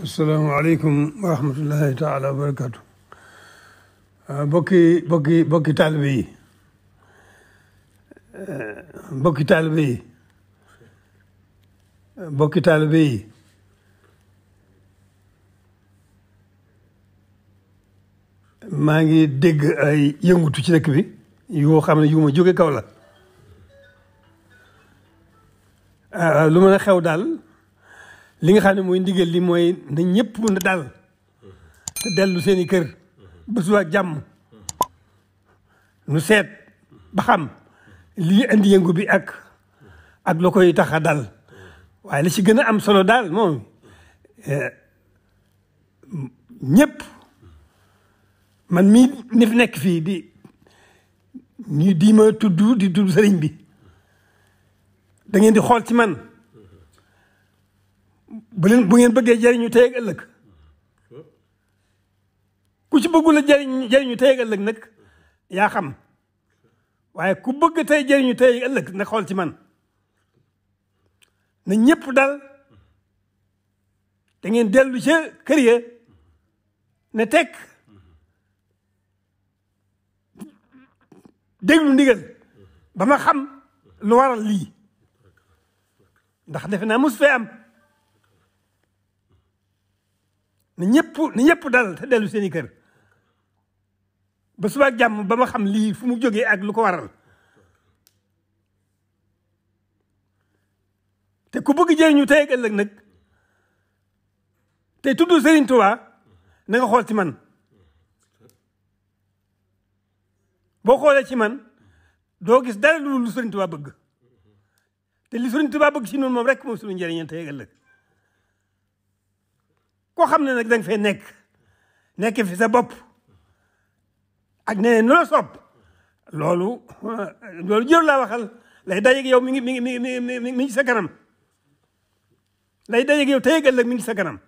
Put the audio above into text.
asalaamaaleykum wa rahmatullahi taala wa barakatu bokki taalibe yi bokki taalibe yi bokki taalibe yi maa ngi dégg ay yëngutu ci dëkk bi yoo xam ne yu ma jóge kaw la lu mën a xew daal li nga xam ne mooy ndigal li mooy na ñëpp na dal te dellu seeni kër ba suba ak jàmm nu seet ba xam lii indi yëngu bi ak la koy tax a dal waaye li ci gën a am solo daal moom ñëpp man mii ni fi nekk fii di ma tudd sëriñ bi da ngeen di xool ci man bu ngeen bëggee jëriñu tey ak ëllëg ku ci bëggul a jëriñu tey ak ëllëg nag yaa xam waaye ku bëgg tey jëriñu tey ak ëllëg nag xool ci man na ñëpp dal da ngeen dellu ca kër ya ne tekk déglu ndigal ba ma xam lu waral lii ndax defe naa mos fee am na ñëpp dal te dellu seeni kër ba suba ak jàmm ba ma xam lii fu mu jógee ak lu ko waral te ku bëgg jëriñu tey ak ëllëg nag te tudd Serigne Touba na nga xool ci man boo xoolee ci man doo gis dara lu Serigne Touba bëgg te li Serigne Touba bëgg ci noonu moom rek moom suñu njëriñam tey ak ëllëg koo xam ne nag da nga fay nekk fi sa bopp ak ne nu la sopp loolu jër laa waxal lay dajeeg yow mi ngi sa kanam lay dajeeg yow tey ak ëllëg mi ngi sa kanam